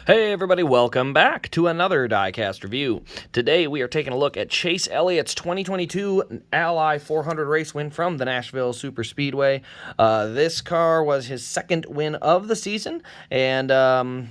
Hey everybody, welcome back to another Diecast review. Today we are taking a look at Chase Elliott's 2022 Ally 400 race win from the Nashville Super Speedway. This car was his second win of the season, and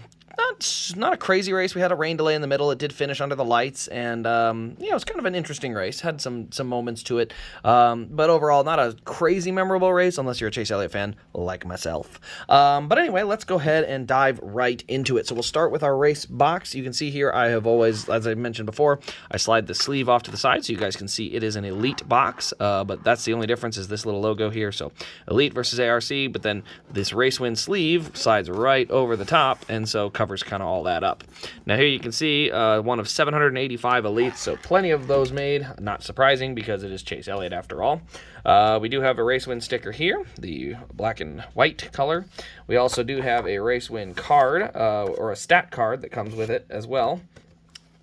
not a crazy race. We had a rain delay in the middle. It did finish under the lights, and it was kind of an interesting race. Had some moments to it, but overall not a crazy memorable race unless you're a Chase Elliott fan like myself. But anyway, let's go ahead and dive right into it. So we'll start with our race box. You can see here I have always, as I mentioned before, I slide the sleeve off to the side so you guys can see it is an Elite box, but that's the only difference is this little logo here. So Elite versus ARC, but then this race win sleeve slides right over the top, and so covers kind of all that up. Now here you can see one of 785 Elites, so plenty of those made. Not surprising because it is Chase Elliott after all. We do have a race win sticker here, the black and white color. We also do have a race win card, or a stat card that comes with it as well.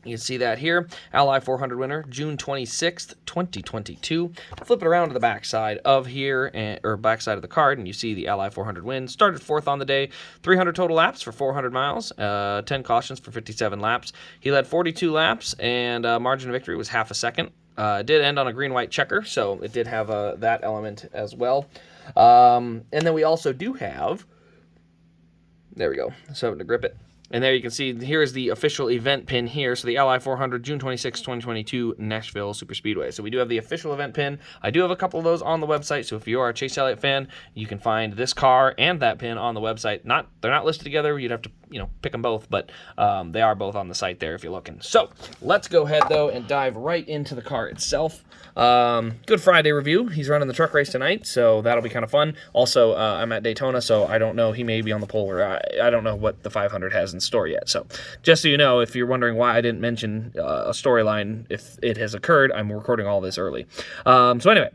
You can see that here, Ally 400 winner, June 26th, 2022. Flip it around to the back side of here, or back side of the card, and you see the Ally 400 win. Started fourth on the day, 300 total laps for 400 miles, 10 cautions for 57 laps. He led 42 laps, and margin of victory was half a second. It did end on a green-white checker, so it did have that element as well. And then we also do have, there we go, so to grip it. And there you can see, here's the official event pin here. So the Ally 400, June 26, 2022, Nashville Super Speedway. So we do have the official event pin. I do have a couple of those on the website. So if you are a Chase Elliott fan, you can find this car and that pin on the website. They're not listed together. You'd have to, pick them both, but they are both on the site there if you're looking. So let's go ahead though and dive right into the car itself. Good Friday review. He's running the truck race tonight, so that'll be kind of fun. Also, I'm at Daytona, so I don't know. He may be on the pole, or I don't know what the 500 has in store yet. So just so you know, if you're wondering why I didn't mention a storyline, if it has occurred, I'm recording all this early. So anyway,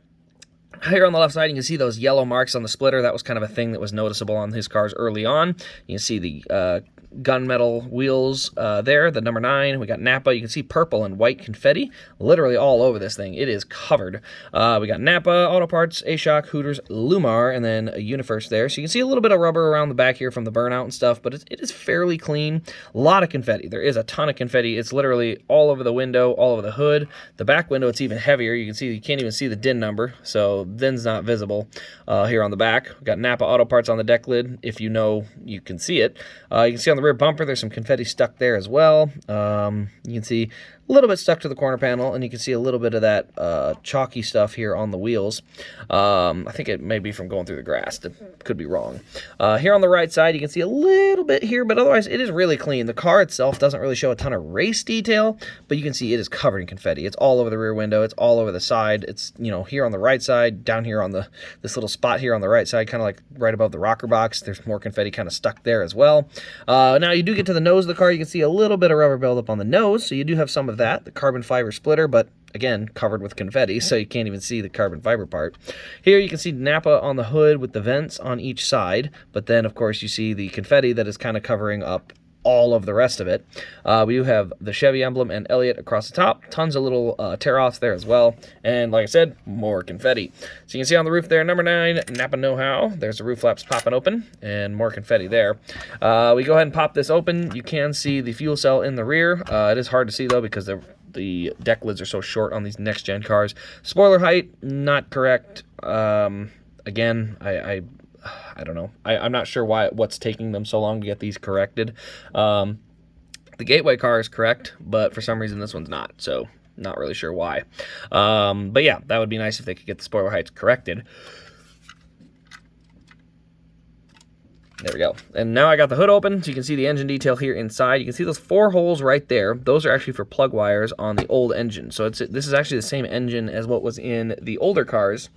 here on the left side, you can see those yellow marks on the splitter. That was kind of a thing that was noticeable on his cars early on. You can see the gunmetal wheels there, the number 9. We got Napa. You can see purple and white confetti literally all over this thing. It is covered. We got Napa, Auto Parts, A-Shock, Hooters, Lumar, and then a Universe there. So you can see a little bit of rubber around the back here from the burnout and stuff, but it is fairly clean. A lot of confetti. There is a ton of confetti. It's literally all over the window, all over the hood. The back window, it's even heavier. You can see, you can't even see the DIN number, so DIN's not visible here on the back. We got Napa Auto Parts on the deck lid. If you know, you can see it. You can see on the rear bumper, there's some confetti stuck there as well. You can see a little bit stuck to the corner panel, and you can see a little bit of that chalky stuff here on the wheels. I think it may be from going through the grass. It could be wrong. Here on the right side, you can see a little bit here, but otherwise it is really clean. The car itself doesn't really show a ton of race detail, but you can see it is covered in confetti. It's all over the rear window. It's all over the side. It's, here on the right side, down here on this little spot here on the right side, kind of like right above the rocker box. There's more confetti kind of stuck there as well. Now you do get to the nose of the car. You can see a little bit of rubber buildup on the nose, so you do have some of that, the carbon fiber splitter, but again, covered with confetti, so you can't even see the carbon fiber part. Here you can see Napa on the hood with the vents on each side, but then, of course, you see the confetti that is kind of covering up all of the rest of it. We do have the Chevy emblem and Elliott across the top. Tons of little tear-offs there as well. And like I said, more confetti. So you can see on the roof there, number 9, Napa Know-How. There's the roof flaps popping open and more confetti there. We go ahead and pop this open. You can see the fuel cell in the rear. It is hard to see, though, because the deck lids are so short on these next-gen cars. Spoiler height, not correct. Again, I don't know. I'm not sure what's taking them so long to get these corrected. The Gateway car is correct, but for some reason this one's not, so not really sure why. But yeah, that would be nice if they could get the spoiler heights corrected. There we go. And now I got the hood open, so you can see the engine detail here inside. You can see those 4 holes right there. Those are actually for plug wires on the old engine. So this is actually the same engine as what was in the older cars.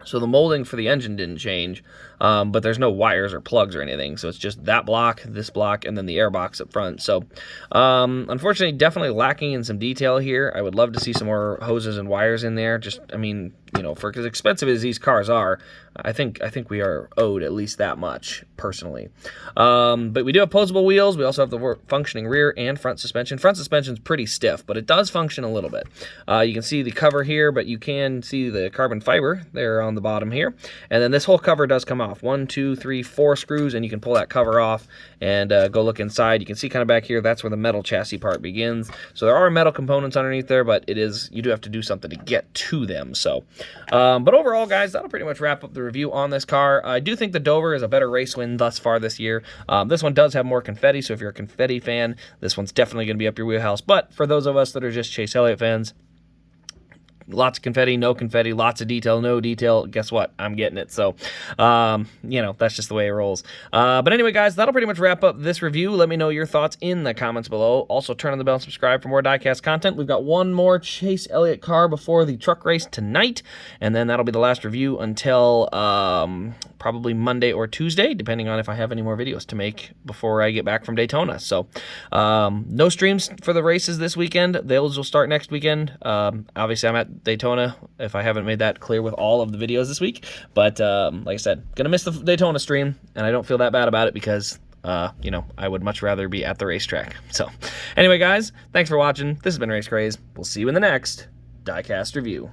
So the molding for the engine didn't change, but there's no wires or plugs or anything. So it's just that block, this block, and then the air box up front. So unfortunately, definitely lacking in some detail here. I would love to see some more hoses and wires in there. Just, I mean, for as expensive as these cars are, I think we are owed at least that much, personally. But we do have posable wheels. We also have the functioning rear and front suspension. Front suspension's pretty stiff, but it does function a little bit. You can see the cover here, but you can see the carbon fiber there on the bottom here. And then this whole cover does come off. off. 1, 2, 3, 4 screws, and you can pull that cover off and go look inside. You can see kind of back here, that's where the metal chassis part begins. So there are metal components underneath there, but you do have to do something to get to them. So, but overall, guys, that'll pretty much wrap up the review on this car. I do think the Dover is a better race win thus far this year. This one does have more confetti, so if you're a confetti fan, this one's definitely going to be up your wheelhouse. But for those of us that are just Chase Elliott fans, lots of confetti, no confetti, lots of detail, no detail. Guess what? I'm getting it. So, that's just the way it rolls. But anyway, guys, that'll pretty much wrap up this review. Let me know your thoughts in the comments below. Also, turn on the bell and subscribe for more Diecast content. We've got one more Chase Elliott car before the truck race tonight, and then that'll be the last review until probably Monday or Tuesday, depending on if I have any more videos to make before I get back from Daytona. So, no streams for the races this weekend. Those will start next weekend. Obviously, I'm at Daytona, if I haven't made that clear with all of the videos this week. But like I said, gonna miss the Daytona stream, and I don't feel that bad about it because I would much rather be at the racetrack. So anyway, guys, thanks for watching. This has been Race Craze. We'll see you in the next Diecast review.